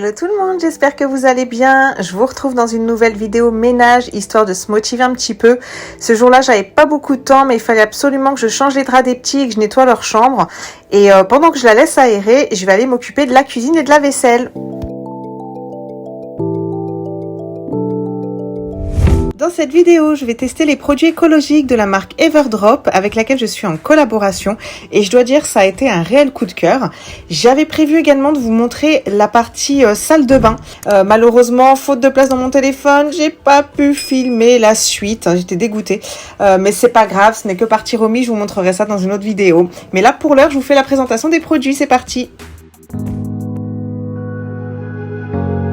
Hello tout le monde, j'espère que vous allez bien. Je vous retrouve dans une nouvelle vidéo ménage, histoire de se motiver un petit peu. Ce jour-là, j'avais pas beaucoup de temps, mais il fallait absolument que je change les draps des petits et que je nettoie leur chambre. Et pendant que je la laisse aérer, je vais aller m'occuper de la cuisine et de la vaisselle. Dans cette vidéo, je vais tester les produits écologiques de la marque Everdrop avec laquelle je suis en collaboration et je dois dire ça a été un réel coup de cœur. J'avais prévu également de vous montrer la partie salle de bain. Malheureusement, faute de place dans mon téléphone, j'ai pas pu filmer la suite. J'étais dégoûtée, mais c'est pas grave, ce n'est que partie remise. Je vous montrerai ça dans une autre vidéo. Mais là, pour l'heure, je vous fais la présentation des produits. C'est parti.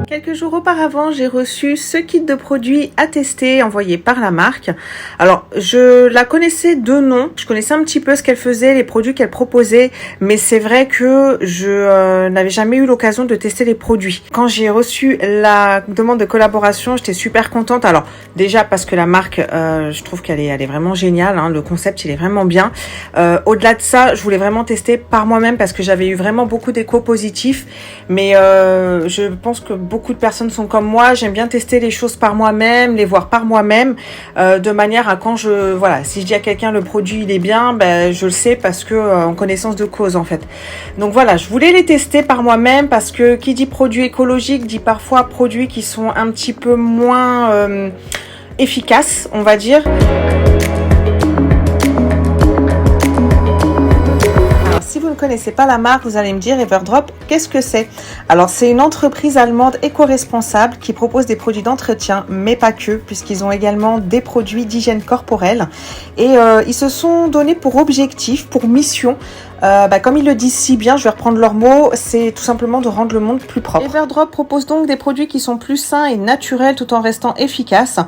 Quelques jours auparavant, j'ai reçu ce kit de produits à tester envoyé par la marque. Alors, je la connaissais de nom. Je connaissais un petit peu ce qu'elle faisait, les produits qu'elle proposait, mais c'est vrai que je n'avais jamais eu l'occasion de tester les produits. Quand j'ai reçu la demande de collaboration, j'étais super contente. Alors, déjà parce que la marque, je trouve qu'elle est vraiment géniale. Hein. Le concept, il est vraiment bien. Au-delà de ça, je voulais vraiment tester par moi-même parce que j'avais eu vraiment beaucoup d'échos positifs. Mais je pense que beaucoup de personnes sont comme moi, j'aime bien tester les choses par moi-même, les voir par moi-même, de manière à quand si je dis à quelqu'un le produit il est bien, ben je le sais parce que en connaissance de cause en fait. Donc voilà, je voulais les tester par moi-même parce que qui dit produit écologique dit parfois produits qui sont un petit peu moins efficaces, on va dire. Si vous ne connaissez pas la marque, vous allez me dire Everdrop, qu'est-ce que c'est? Alors c'est une entreprise allemande éco-responsable qui propose des produits d'entretien, mais pas que, puisqu'ils ont également des produits d'hygiène corporelle. Et ils se sont donnés pour objectif, pour mission, comme ils le disent si bien, je vais reprendre leurs mots, c'est tout simplement de rendre le monde plus propre. Everdrop propose donc des produits qui sont plus sains et naturels tout en restant efficaces.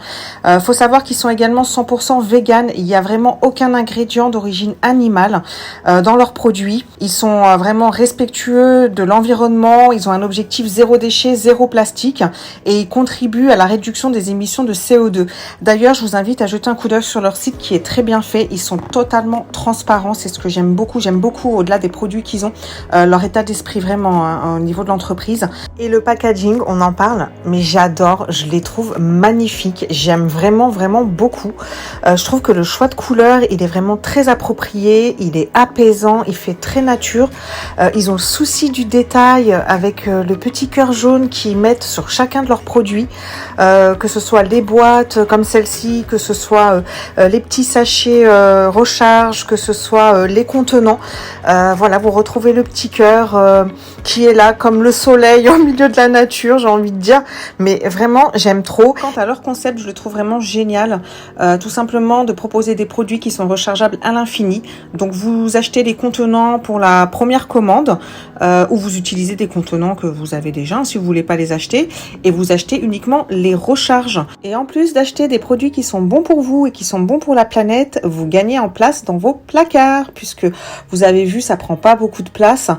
Faut savoir qu'ils sont également 100% vegan, il n'y a vraiment aucun ingrédient d'origine animale dans leurs produits. Ils sont vraiment respectueux de l'environnement, ils ont un objectif zéro déchet, zéro plastique et ils contribuent à la réduction des émissions de CO2. D'ailleurs, je vous invite à jeter un coup d'œil sur leur site qui est très bien fait, ils sont totalement transparents, c'est ce que j'aime beaucoup au-delà des produits qu'ils ont, leur état d'esprit vraiment au niveau de l'entreprise. Et le packaging, on en parle, mais j'adore, je les trouve magnifiques, j'aime vraiment beaucoup. Je trouve que le choix de couleurs, il est vraiment très approprié, il est apaisant, il fait très nature. Ils ont le souci du détail avec le petit cœur jaune qu'ils mettent sur chacun de leurs produits, que ce soit les boîtes comme celle-ci, que ce soit les petits sachets recharge, que ce soit les contenants. Voilà, vous retrouvez le petit cœur qui est là comme le soleil au milieu de la nature, j'ai envie de dire, mais vraiment j'aime trop. Quant à leur concept, je le trouve vraiment génial, tout simplement de proposer des produits qui sont rechargeables à l'infini. Donc vous achetez les contenants pour la première commande ou vous utilisez des contenants que vous avez déjà si vous voulez pas les acheter et vous achetez uniquement les recharges. Et en plus d'acheter des produits qui sont bons pour vous et qui sont bons pour la planète, vous gagnez en place dans vos placards puisque vous avez vu, ça prend pas beaucoup de place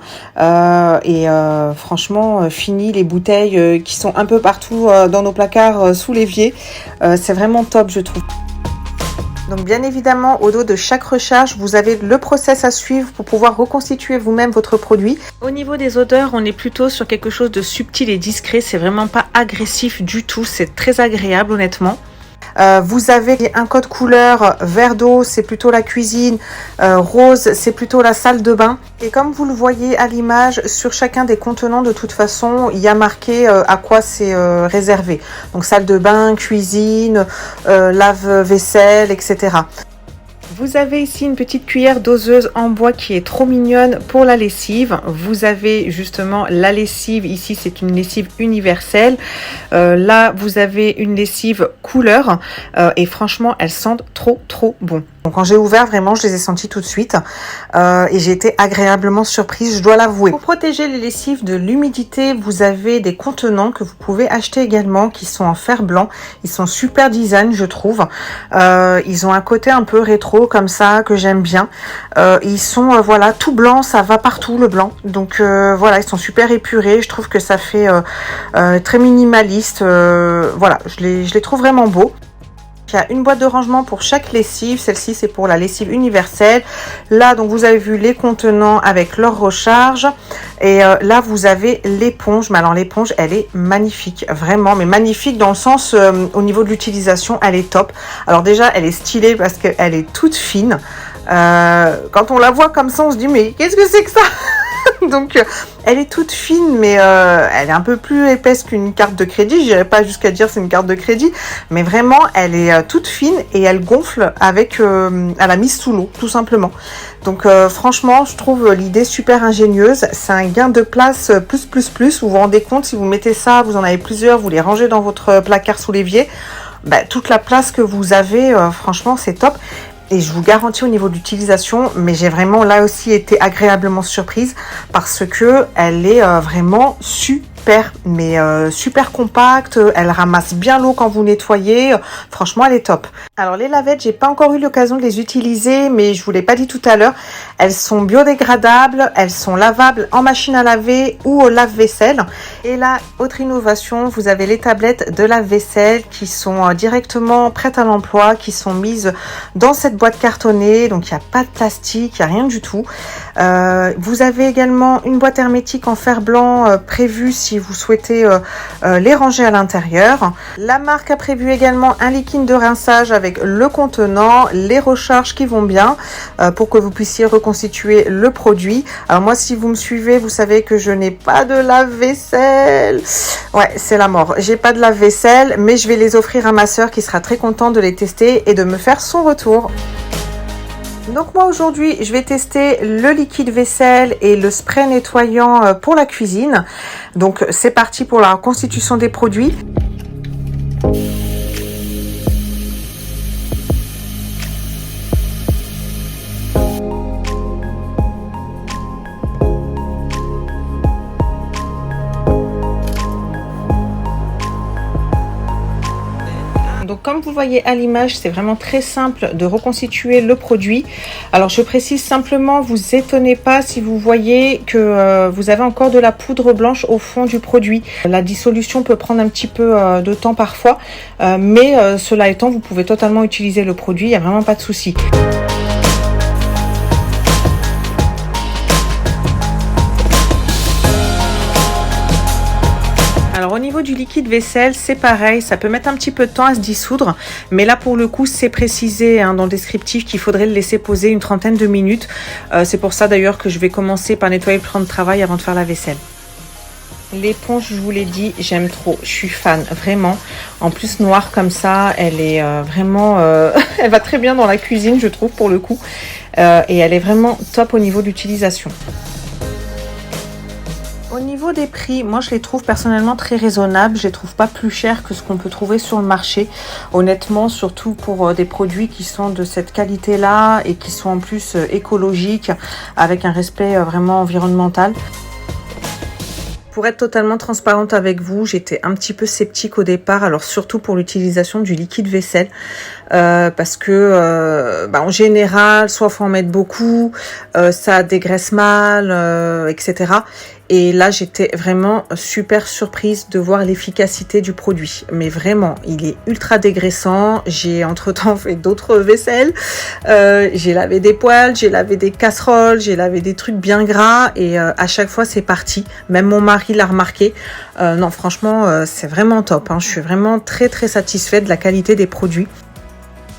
franchement, fini les bouteilles qui sont un peu partout dans nos placards sous l'évier. C'est vraiment top, je trouve. Donc bien évidemment, au dos de chaque recharge, vous avez le process à suivre pour pouvoir reconstituer vous-même votre produit. Au niveau des odeurs, on est plutôt sur quelque chose de subtil et discret. C'est vraiment pas agressif du tout. C'est très agréable, honnêtement. Vous avez un code couleur, vert d'eau, c'est plutôt la cuisine, rose, c'est plutôt la salle de bain. Et comme vous le voyez à l'image, sur chacun des contenants, de toute façon, il y a marqué à quoi c'est réservé. Donc salle de bain, cuisine, lave-vaisselle, etc. Vous avez ici une petite cuillère doseuse en bois qui est trop mignonne pour la lessive. Vous avez justement la lessive. Ici, c'est une lessive universelle. Là, vous avez une lessive couleur. Et franchement, elles sentent trop bon. Donc, quand j'ai ouvert, vraiment, je les ai sentis tout de suite. Et j'ai été agréablement surprise, je dois l'avouer. Pour protéger les lessives de l'humidité, vous avez des contenants que vous pouvez acheter également qui sont en fer blanc. Ils sont super design, je trouve. Ils ont un côté un peu rétro comme ça que j'aime bien. Ils sont voilà, tout blanc, ça va partout le blanc. Donc voilà, ils sont super épurés. Je trouve que ça fait très minimaliste. Voilà, je les trouve vraiment beaux. il y a une boîte de rangement pour chaque lessive. Celle-ci, c'est pour la lessive universelle. Là, donc vous avez vu les contenants avec leur recharge. Et là, vous avez l'éponge. Mais alors, l'éponge, elle est magnifique, vraiment. Mais magnifique dans le sens, au niveau de l'utilisation, elle est top. Alors déjà, elle est stylée parce qu'elle est toute fine. Quand on la voit comme ça, on se dit, mais qu'est-ce que c'est que ça? Donc, elle est toute fine, mais elle est un peu plus épaisse qu'une carte de crédit. Je n'irai pas jusqu'à dire c'est une carte de crédit, mais vraiment, elle est toute fine et elle gonfle avec à la mise sous l'eau, tout simplement. Donc, franchement, je trouve l'idée super ingénieuse. C'est un gain de place plus. Vous vous rendez compte, si vous mettez ça, vous en avez plusieurs, vous les rangez dans votre placard sous l'évier, toute la place que vous avez, franchement, c'est top. Et je vous garantis au niveau d'utilisation, mais j'ai vraiment là aussi été agréablement surprise parce que elle est vraiment super compacte. Elle ramasse bien l'eau quand vous nettoyez. Franchement, elle est top. Alors les lavettes, j'ai pas encore eu l'occasion de les utiliser, mais je vous l'ai pas dit tout à l'heure. Elles sont biodégradables, elles sont lavables en machine à laver ou au lave-vaisselle. Et là, autre innovation, vous avez les tablettes de lave-vaisselle qui sont directement prêtes à l'emploi, qui sont mises dans cette boîte cartonnée. Donc il n'y a pas de plastique, il n'y a rien du tout. Vous avez également une boîte hermétique en fer blanc prévue si vous souhaitez les ranger à l'intérieur. La marque a prévu également un liquide de rinçage avec le contenant, les recharges qui vont bien pour que vous puissiez reconstituer le produit. Alors moi, si vous me suivez, vous savez que je n'ai pas de lave-vaisselle. Ouais, c'est la mort. J'ai pas de lave-vaisselle, mais je vais les offrir à ma sœur qui sera très contente de les tester et de me faire son retour. Donc moi aujourd'hui je vais tester le liquide vaisselle et le spray nettoyant pour la cuisine. Donc c'est parti pour la constitution des produits. Donc comme vous voyez à l'image, c'est vraiment très simple de reconstituer le produit. Alors je précise simplement, vous étonnez pas si vous voyez que vous avez encore de la poudre blanche au fond du produit. La dissolution peut prendre un petit peu de temps parfois, mais cela étant, vous pouvez totalement utiliser le produit, il n'y a vraiment pas de souci. Alors au niveau du liquide vaisselle, c'est pareil, ça peut mettre un petit peu de temps à se dissoudre, mais là pour le coup c'est précisé dans le descriptif qu'il faudrait le laisser poser une trentaine de minutes. C'est pour ça d'ailleurs que je vais commencer par nettoyer le plan de travail avant de faire la vaisselle. L'éponge, je vous l'ai dit, j'aime trop, je suis fan, vraiment. En plus noire comme ça, elle est vraiment, elle va très bien dans la cuisine je trouve pour le coup, et elle est vraiment top au niveau d'utilisation. Au niveau des prix, moi je les trouve personnellement très raisonnables. Je les trouve pas plus chers que ce qu'on peut trouver sur le marché. Honnêtement, surtout pour des produits qui sont de cette qualité-là et qui sont en plus écologiques, avec un respect vraiment environnemental. Pour être totalement transparente avec vous, j'étais un petit peu sceptique au départ, alors surtout pour l'utilisation du liquide vaisselle, parce que en général, soit faut en mettre beaucoup, ça dégraisse mal, etc. Et là, j'étais vraiment super surprise de voir l'efficacité du produit. Mais vraiment, il est ultra dégraissant. J'ai entre-temps fait d'autres vaisselles. J'ai lavé des poêles, j'ai lavé des casseroles, j'ai lavé des trucs bien gras. Et à chaque fois, c'est parti. Même mon mari l'a remarqué. Non, franchement, c'est vraiment top. Je suis vraiment très satisfaite de la qualité des produits.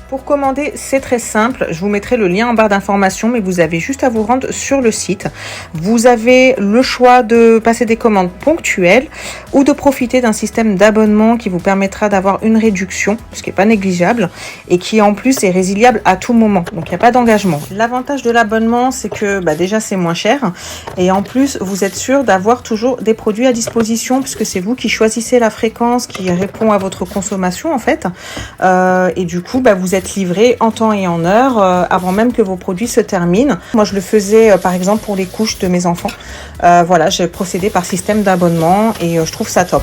Pour commander, c'est très simple. Je vous mettrai le lien en barre d'information, mais vous avez juste à vous rendre sur le site. Vous avez le choix de passer des commandes ponctuelles ou de profiter d'un système d'abonnement qui vous permettra d'avoir une réduction, ce qui n'est pas négligeable, et qui en plus est résiliable à tout moment. Donc il n'y a pas d'engagement. L'avantage de l'abonnement, c'est que déjà c'est moins cher, et en plus vous êtes sûr d'avoir toujours des produits à disposition, puisque c'est vous qui choisissez la fréquence qui répond à votre consommation en fait. Et du coup, vous êtes livré en temps et en heure avant même que vos produits se terminent. Moi je le faisais par exemple pour les couches de mes enfants. Voilà, j'ai procédé par système d'abonnement et je trouve ça top.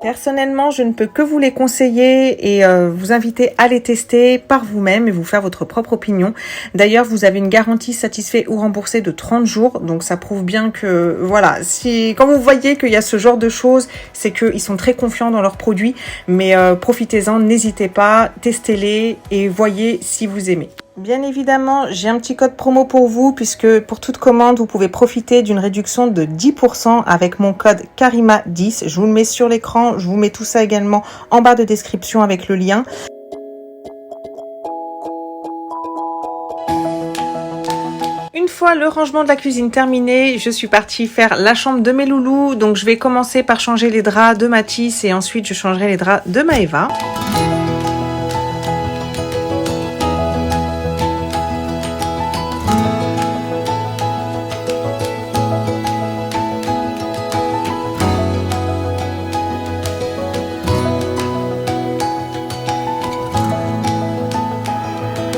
Personnellement, je ne peux que vous les conseiller et vous inviter à les tester par vous-même et vous faire votre propre opinion. D'ailleurs, vous avez une garantie satisfait ou remboursée de 30 jours, donc ça prouve bien que, voilà, si quand vous voyez qu'il y a ce genre de choses, c'est qu'ils sont très confiants dans leurs produits, mais profitez-en, n'hésitez pas, testez-les et voyez si vous aimez. Bien évidemment, j'ai un petit code promo pour vous puisque pour toute commande, vous pouvez profiter d'une réduction de 10% avec mon code Karima10. Je vous le mets sur l'écran, je vous mets tout ça également en barre de description avec le lien. Une fois le rangement de la cuisine terminé, je suis partie faire la chambre de mes loulous. Donc je vais commencer par changer les draps de Mathis et ensuite je changerai les draps de Maëva.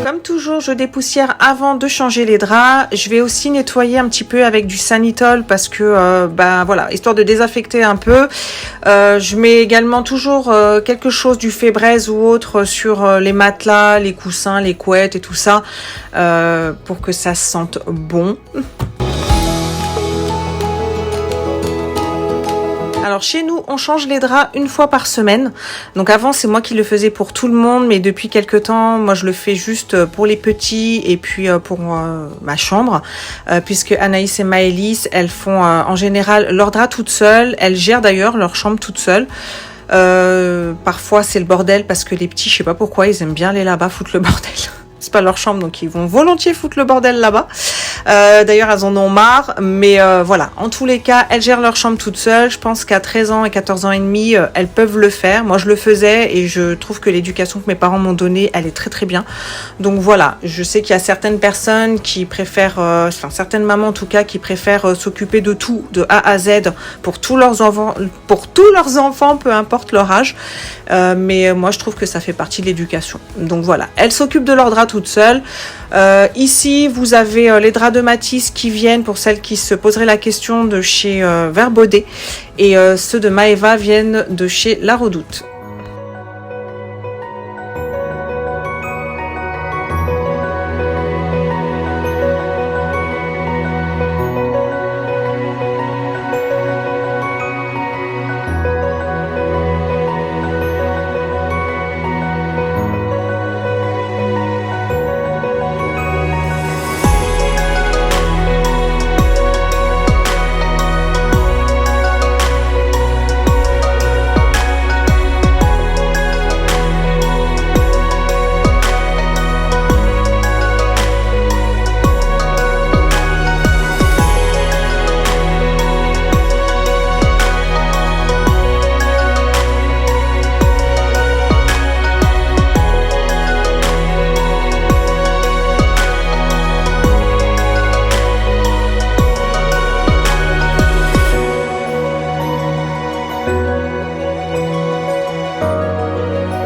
Comme toujours, je dépoussière avant de changer les draps. Je vais aussi nettoyer un petit peu avec du Sanitol parce que, voilà, histoire de désinfecter un peu. Je mets également toujours quelque chose du Febreze ou autre sur les matelas, les coussins, les couettes et tout ça pour que ça sente bon. Alors chez nous, on change les draps une fois par semaine. Donc avant, c'est moi qui le faisais pour tout le monde, mais depuis quelques temps, moi je le fais juste pour les petits et puis pour ma chambre, puisque Anaïs et Maëlys, elles font en général leurs draps toutes seules. Elles gèrent d'ailleurs leur chambre toutes seules. Parfois c'est le bordel parce que les petits, je sais pas pourquoi, ils aiment bien aller là-bas foutre le bordel. C'est pas leur chambre, donc ils vont volontiers foutre le bordel là-bas. D'ailleurs, elles en ont marre, mais voilà. En tous les cas, elles gèrent leur chambre toutes seules. Je pense qu'à 13 ans et 14 ans et demi, elles peuvent le faire. Moi, je le faisais et je trouve que l'éducation que mes parents m'ont donnée, elle est très très bien. Donc voilà, je sais qu'il y a certaines personnes qui préfèrent, certaines mamans en tout cas, qui préfèrent s'occuper de tout, de A à Z, pour tous leurs enfants, peu importe leur âge. Mais moi, je trouve que ça fait partie de l'éducation. Donc voilà, elles s'occupent de leurs draps toutes seules. Ici, vous avez les draps de Mathis qui viennent pour celles qui se poseraient la question de chez Verbaudet et ceux de Maëva viennent de chez La Redoute.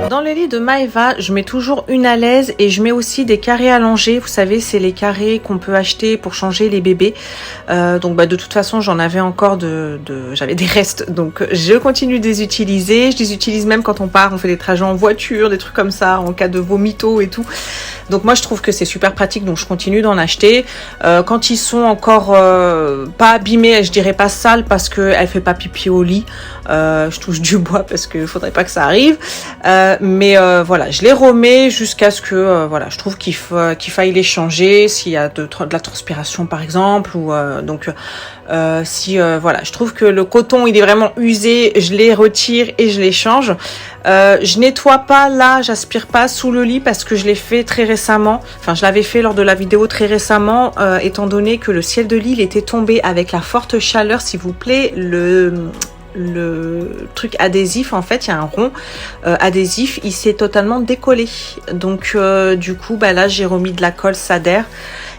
Dans le lit de Maëva, je mets toujours une à l'aise et je mets aussi des carrés allongés. Vous savez, c'est les carrés qu'on peut acheter pour changer les bébés. Donc de toute façon, j'en avais encore j'avais des restes. Donc je continue de les utiliser. Je les utilise même quand on part, on fait des trajets en voiture, des trucs comme ça, en cas de vomito et tout. Donc moi, je trouve que c'est super pratique. Donc je continue d'en acheter. Quand ils sont encore pas abîmés, je dirais pas sales parce qu'elle fait pas pipi au lit. Je touche du bois parce qu'il faudrait pas que ça arrive. Mais voilà, je les remets jusqu'à ce que je trouve qu'il faille les changer s'il y a de la transpiration par exemple ou je trouve que le coton il est vraiment usé, je les retire et je les change. Je nettoie pas là, j'aspire pas sous le lit parce que je l'ai fait très récemment. Enfin, je l'avais fait lors de la vidéo très récemment, étant donné que le ciel de Lille était tombé avec la forte chaleur, s'il vous plaît, le truc adhésif, en fait il y a un rond adhésif, il s'est totalement décollé, donc du coup là j'ai remis de la colle Sader.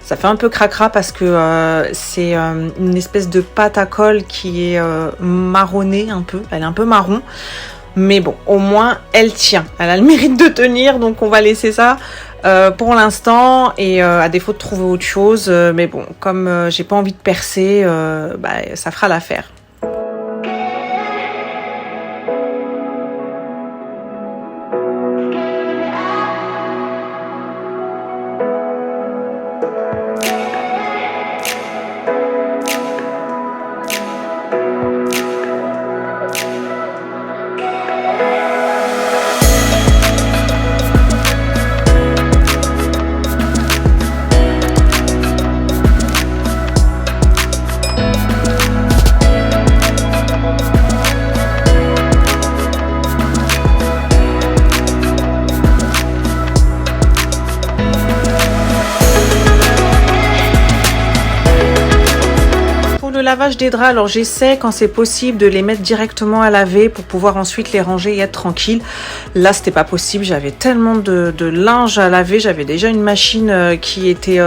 Ça fait un peu cracra parce que c'est une espèce de pâte à colle qui est marronnée un peu, elle est un peu marron, mais bon, au moins elle tient, elle a le mérite de tenir, donc on va laisser ça pour l'instant et à défaut de trouver autre chose, mais bon, comme j'ai pas envie de percer, ça fera l'affaire. lavage des draps, alors j'essaie quand c'est possible de les mettre directement à laver pour pouvoir ensuite les ranger et être tranquille. Là c'était pas possible, j'avais tellement de linge à laver, j'avais déjà une machine qui était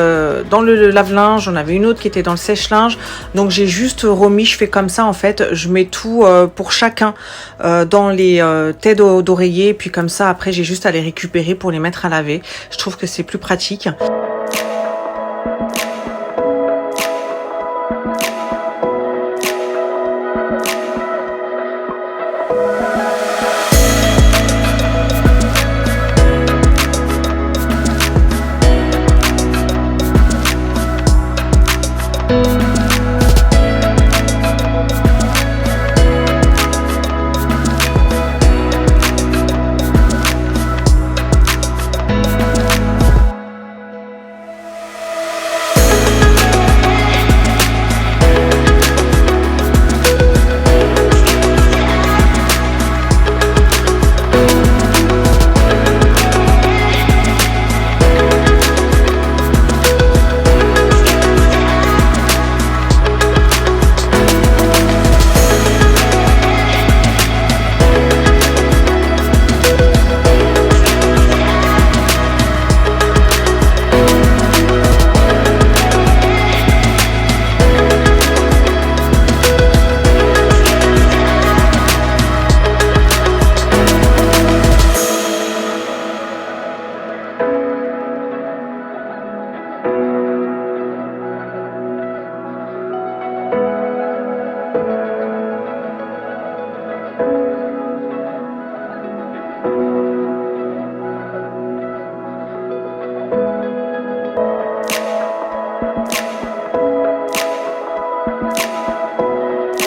dans le lave-linge, j'en avais une autre qui était dans le sèche-linge, donc j'ai juste remis, je fais comme ça en fait, je mets tout pour chacun dans les têtes d'oreiller, puis comme ça après j'ai juste à les récupérer pour les mettre à laver. Je trouve que c'est plus pratique.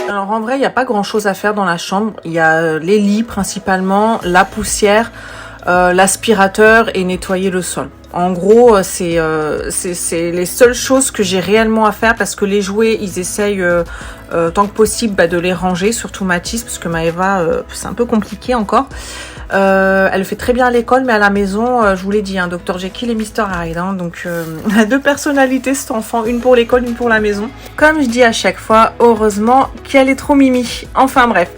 Alors en vrai, il n'y a pas grand chose à faire dans la chambre. Il y a les lits principalement, la poussière, l'aspirateur et nettoyer le sol. En gros, c'est les seules choses que j'ai réellement à faire parce que les jouets, ils essayent tant que possible de les ranger, surtout Mathis, parce que Maëva, c'est un peu compliqué encore. Elle le fait très bien à l'école, mais à la maison, je vous l'ai dit, hein, Dr Jekyll et Mr Hyde. Hein, donc, on a deux personnalités, cet enfant, une pour l'école, une pour la maison. Comme je dis à chaque fois, heureusement qu'elle est trop mimi. Enfin bref.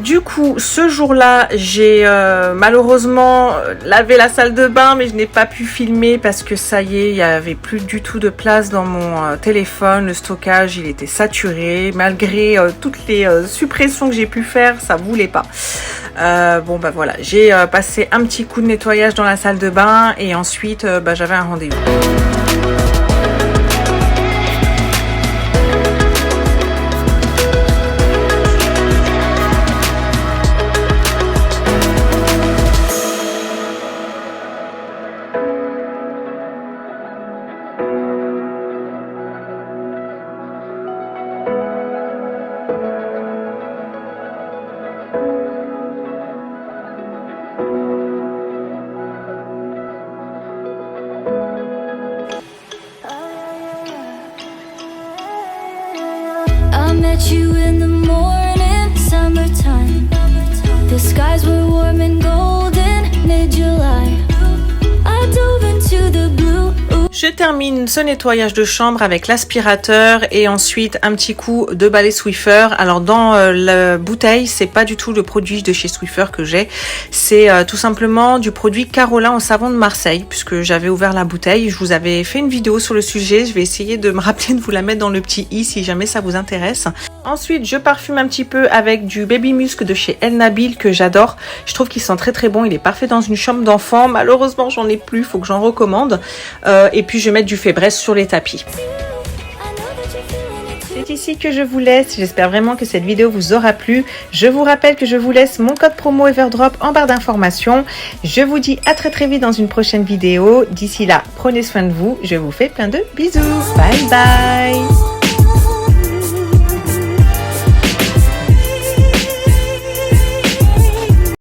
Du coup, ce jour-là, j'ai malheureusement lavé la salle de bain, mais je n'ai pas pu filmer parce que ça y est, il n'y avait plus du tout de place dans mon téléphone. Le stockage, il était saturé. Malgré toutes les suppressions que j'ai pu faire, ça voulait pas. Bon, bah voilà, j'ai passé un petit coup de nettoyage dans la salle de bain et ensuite, j'avais un rendez-vous. I met you in the morning, summertime. The skies were warm and golden, mid-July. I dove into the blue. Je termine ce nettoyage de chambre avec l'aspirateur et ensuite un petit coup de balai Swiffer. Alors dans la bouteille, c'est pas du tout le produit de chez Swiffer que j'ai, c'est tout simplement du produit Carolin au savon de Marseille, puisque j'avais ouvert la bouteille. Je vous avais fait une vidéo sur le sujet, je vais essayer de me rappeler de vous la mettre dans le petit i si jamais ça vous intéresse. Ensuite, je parfume un petit peu avec du Baby Musk de chez El Nabil que j'adore. Je trouve qu'il sent très très bon, il est parfait dans une chambre d'enfant. Malheureusement, j'en ai plus, faut que j'en recommande. Et puis je vais mettre du Fébreze sur les tapis. C'est ici que je vous laisse. J'espère vraiment que cette vidéo vous aura plu. Je vous rappelle que je vous laisse mon code promo Everdrop en barre d'informations. Je vous dis à très très vite dans une prochaine vidéo. D'ici là, prenez soin de vous. Je vous fais plein de bisous. Bye bye.